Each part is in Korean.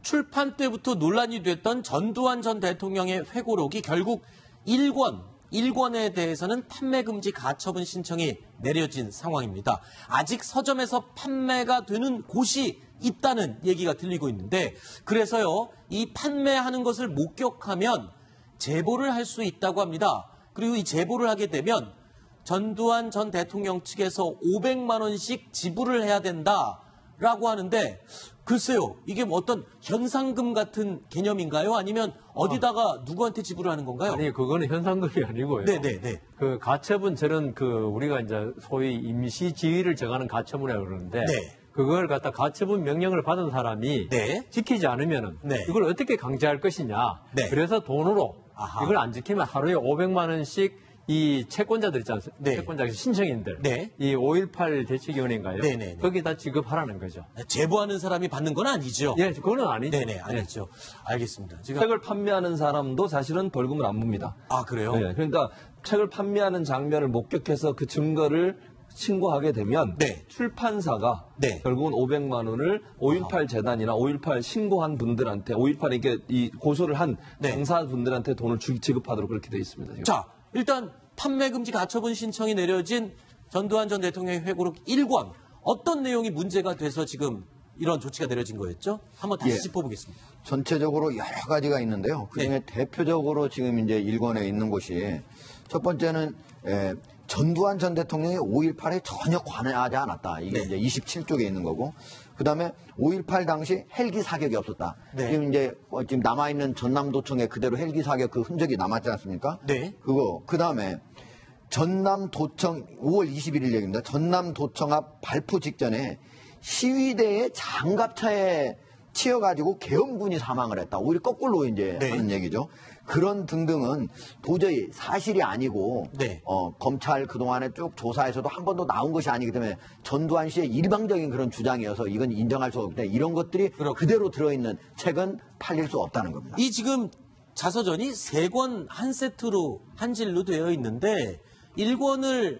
출판 때부터 논란이 됐던 전두환 전 대통령의 회고록이 결국 1권에 대해서는 판매 금지 가처분 신청이 내려진 상황입니다. 아직 서점에서 판매가 되는 곳이 있다는 얘기가 들리고 있는데, 그래서요, 이 판매하는 것을 목격하면 제보를 할 수 있다고 합니다. 그리고 이 제보를 하게 되면 전두환 전 대통령 측에서 500만 원씩 지불을 해야 된다라고 하는데, 글쎄요, 이게 뭐 어떤 현상금 같은 개념인가요? 아니면 어디다가 누구한테 지불을 하는 건가요? 아니, 그거는 현상금이 아니고요. 네네네. 그 가처분, 저는 우리가 이제 소위 임시지위를 정하는 가처분이라고 그러는데, 네. 그걸 갖다 가처분 명령을 받은 사람이 네. 지키지 않으면은 네. 이걸 어떻게 강제할 것이냐. 네. 그래서 돈으로 아하. 이걸 안 지키면 하루에 500만 원씩 이 채권자들 있지 않습니까? 네. 채권자 신청인들. 네. 이 5.18 대책위원회인가요? 네네네. 거기다 지급하라는 거죠. 제보하는 사람이 받는 건 아니죠? 예, 그거는 아니죠. 네네, 아니죠. 알겠습니다. 책을 판매하는 사람도 사실은 벌금을 안 묻니다. 아, 그래요? 네, 그러니까 책을 판매하는 장면을 목격해서 그 증거를 신고하게 되면 네. 출판사가 네. 결국은 500만 원을 5.18 재단이나 5.18 신고한 분들한테 5.18에 이 고소를 한 네. 당사분들한테 돈을 지급하도록 그렇게 되어 있습니다. 지금. 자, 일단 판매 금지 가처분 신청이 내려진 전두환 전 대통령의 회고록 1권. 어떤 내용이 문제가 돼서 지금 이런 조치가 내려진 거였죠? 한번 다시 예. 짚어보겠습니다. 전체적으로 여러 가지가 있는데요. 그중에 네. 대표적으로 지금 이제 1권에 있는 곳이 첫 번째는 전두환 전 대통령이 5.18에 전혀 관여하지 않았다. 이게 네. 이제 27쪽에 있는 거고. 그 다음에 5.18 당시 헬기 사격이 없었다. 네. 지금 이제 지금 남아있는 전남도청에 그대로 헬기 사격 그 흔적이 남았지 않습니까? 네. 그거. 그 다음에 전남도청 5월 21일 얘기입니다. 전남도청 앞 발포 직전에 시위대의 장갑차에 치여가지고 계엄군이 사망을 했다. 오히려 거꾸로 이제 네. 하는 얘기죠. 그런 등등은 도저히 사실이 아니고 네. 검찰 그동안에 쭉 조사에서도 한 번도 나온 것이 아니기 때문에 전두환 씨의 일방적인 그런 주장이어서 이건 인정할 수 없기 때문에 이런 것들이 그렇군요. 그대로 들어있는 책은 팔릴 수 없다는 겁니다. 이 지금 자서전이 3권 한 세트로 한 질로 되어 있는데 1권을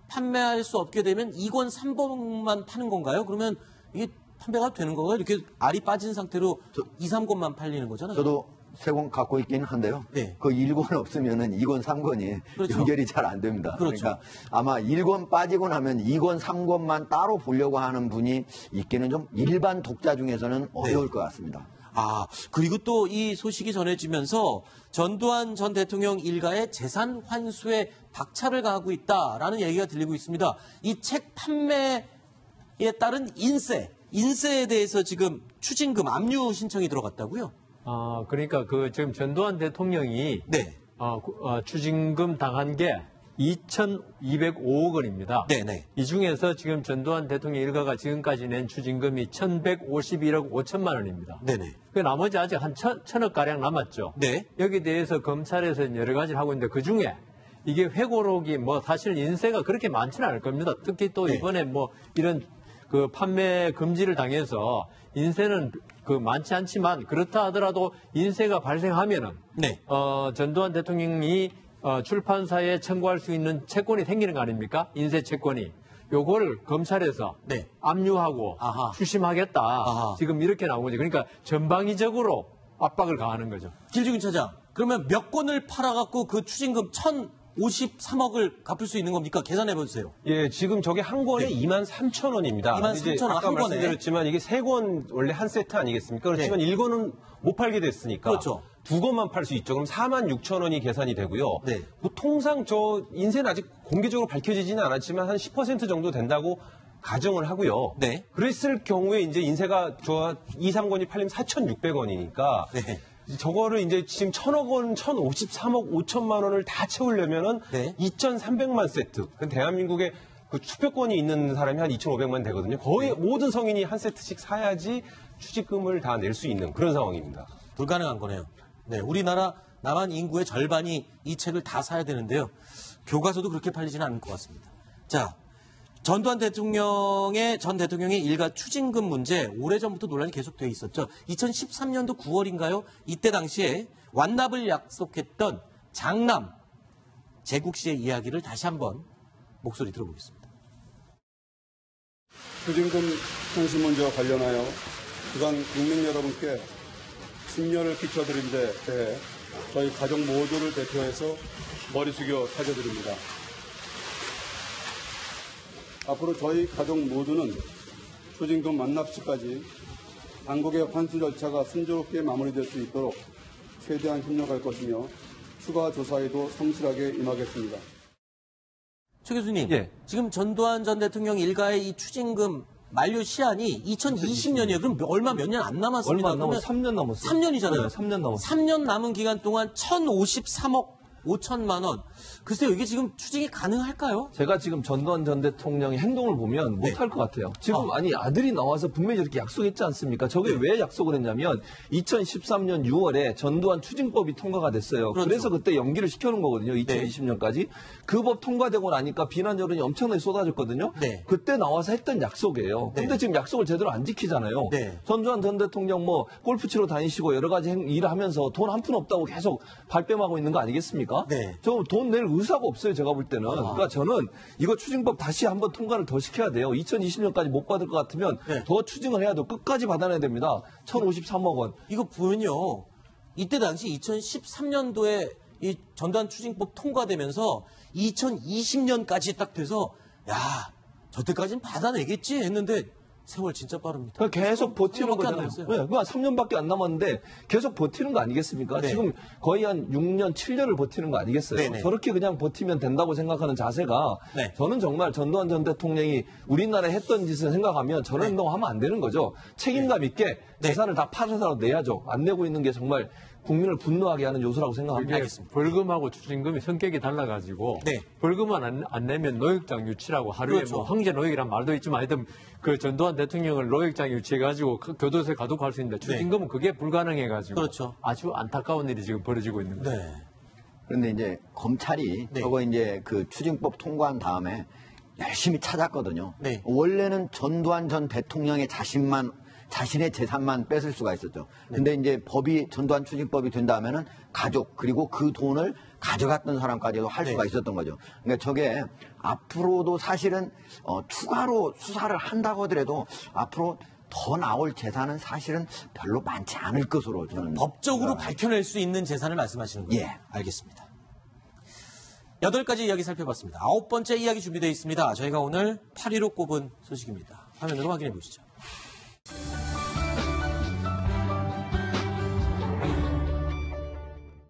판매할 수 없게 되면 2권 3권만 파는 건가요? 그러면 이게 판매가 되는 건가요? 이렇게 알이 빠진 상태로 2, 3권만 팔리는 거잖아요. 저도 3권 갖고 있긴 한데요. 네. 그 1권 없으면은 2권, 3권이 그렇죠. 연결이 잘 안 됩니다. 그렇죠. 러니까 아마 1권 빠지고 나면 2권, 3권만 따로 보려고 하는 분이 있기는 좀 일반 독자 중에서는 어려울 것 같습니다. 아, 그리고 또 이 소식이 전해지면서 전두환 전 대통령 일가의 재산 환수에 박차를 가하고 있다라는 얘기가 들리고 있습니다. 이 책 판매에 따른 인세에 대해서 지금 추징금 압류 신청이 들어갔다고요? 그러니까 지금 전두환 대통령이 네. 추징금 당한 게 2,205억 원입니다. 네네. 이 중에서 지금 전두환 대통령 일가가 지금까지 낸 추징금이 1,151억 5천만 원입니다. 네네. 그 나머지 아직 한 1,000억 가량 남았죠. 네. 여기에 대해서 검찰에서 여러 가지를 하고 있는데 그 중에 이게 회고록이 사실 인세가 그렇게 많지는 않을 겁니다. 특히 또 네. 이번에 이런 그 판매 금지를 당해서 인세는 많지 않지만 그렇다 하더라도 인세가 발생하면은 네. 전두환 대통령이 출판사에 청구할 수 있는 채권이 생기는 거 아닙니까? 인세 채권이. 요걸 검찰에서 네. 압류하고 아하. 추심하겠다. 아하. 지금 이렇게 나온 거죠. 그러니까 전방위적으로 압박을 가하는 거죠. 길주균 차장, 그러면 몇 권을 팔아갖고 그 추징금 1,053억을 갚을 수 있는 겁니까? 계산해보세요. 예, 지금 저게 한 권에 네. 23,000원입니다. 23,000원 아까 한 권에. 말씀드렸지만 이게 3권 원래 한 세트 아니겠습니까? 그렇지만 네. 1권은 못 팔게 됐으니까. 그렇죠. 2권만 팔 수 있죠. 그럼 46,000원이 계산이 되고요. 네. 통상 인세는 아직 공개적으로 밝혀지지는 않았지만 한 10% 정도 된다고 가정을 하고요. 네. 그랬을 경우에 이제 인세가 2, 3권이 팔리면 4,600원이니까 네. 저거를 이제 지금 1,000억 원, 1,053억 5천만 원을 다 채우려면은 네. 2,300만 세트. 그 대한민국에 그 투표권이 있는 사람이 한 2,500만 되거든요. 거의 모든 성인이 한 세트씩 사야지 취직금을 다 낼 수 있는 그런 상황입니다. 불가능한 거네요. 네, 우리나라 남한 인구의 절반이 이 책을 다 사야 되는데요. 교과서도 그렇게 팔리지는 않을 것 같습니다. 자, 전 대통령의 일가 추징금 문제 오래전부터 논란이 계속되어 있었죠. 2013년도 9월인가요? 이때 당시에 완납을 약속했던 장남 제국 씨의 이야기를 다시 한번 목소리 들어보겠습니다. 추징금 상시 문제와 관련하여 그간 국민 여러분께 심려를 끼쳐드린 데 대해 저희 가족 모두를 대표해서 머리 숙여 사죄드립니다. 앞으로 저희 가족 모두는 추징금 완납시까지 당국의 환수 절차가 순조롭게 마무리될 수 있도록 최대한 협력할 것이며 추가 조사에도 성실하게 임하겠습니다. 최 교수님, 예. 지금 전두환 전 대통령 일가의 이 추징금 만료 시한이 2020년이에요. 그럼 얼마 몇 년 안 남았습니다. 얼마 안 남았어요? 3년 남았어요. 3년이잖아요. 네, 3년 남았어요. 3년 남은 기간 동안 1,053억 5천만 원. 글쎄요, 이게 지금 추징이 가능할까요? 제가 지금 전두환 전 대통령의 행동을 보면 네. 못할 것 같아요. 지금 아니 아들이 나와서 분명히 저렇게 약속했지 않습니까? 저게 왜 약속을 했냐면 2013년 6월에 전두환 추징법이 통과가 됐어요. 그렇죠. 그래서 그때 연기를 시켜놓은 거거든요. 2020년까지. 그 법 통과되고 나니까 비난 여론이 엄청나게 쏟아졌거든요. 네. 그때 나와서 했던 약속이에요. 네. 근데 지금 약속을 제대로 안 지키잖아요. 네. 전두환 전 대통령 뭐 골프 치러 다니시고 여러 가지 일을 하면서 돈 한 푼 없다고 계속 발뺌하고 있는 거 아니겠습니까? 네. 저 돈 낼 의사가 없어요. 제가 볼 때는. 그러니까 저는 이거 추징법 다시 한번 통과를 더 시켜야 돼요. 2020년까지 못 받을 것 같으면 네. 더 추징을 해야 돼요. 끝까지 받아내야 됩니다. 1,053억 원. 이거 보면요. 이때 당시 2013년도에 이 전두환 추징법 통과되면서 2020년까지 딱 돼서 야, 저때까지는 받아내겠지 했는데 세월 진짜 빠릅니다. 그러니까 계속 버티는 3년밖에 안 거잖아요. 남았어요. 네, 그러니까 3년밖에 안 남았는데 계속 버티는 거 아니겠습니까? 네. 지금 거의 한 6년, 7년을 버티는 거 아니겠어요? 네네. 저렇게 그냥 버티면 된다고 생각하는 자세가 네. 저는 정말 전두환 전 대통령이 우리나라에 했던 짓을 생각하면 저런 행동하면 안 되는 거죠. 책임감 있게 재산을 다 팔아서 내야죠. 안 내고 있는 게 정말 국민을 분노하게 하는 요소라고 생각합니다. 이게 벌금하고 추징금이 성격이 달라가지고 네. 벌금만 안 내면 노역장 유치라고 하루에 그렇죠. 뭐 황제 노역이란 말도 있지만 하여튼 그 전두환 대통령을 노역장 유치해가지고 그 교도소에 가둬갈 수 있는데 추징금은 그게 불가능해가지고 그렇죠. 아주 안타까운 일이 지금 벌어지고 있는 거예요. 네. 그런데 이제 검찰이 네. 저거 이제 그 추징법 통과한 다음에 열심히 찾았거든요. 네. 원래는 전두환 전 대통령의 자신의 재산만 뺏을 수가 있었죠. 근데 이제 법이 전두환 추징법이 된 다음에는 가족 그리고 그 돈을 가져갔던 사람까지도 할 수가 있었던 거죠. 그러니까 저게 앞으로도 사실은 추가로 수사를 한다고 하더라도 앞으로 더 나올 재산은 사실은 별로 많지 않을 것으로 저는 법적으로 밝혀낼 수 있는 재산을 말씀하시는 거예요? 예. 알겠습니다. 8가지 이야기 살펴봤습니다. 9번째 이야기 준비되어 있습니다. 저희가 오늘 8위로 꼽은 소식입니다. 화면으로 확인해 보시죠.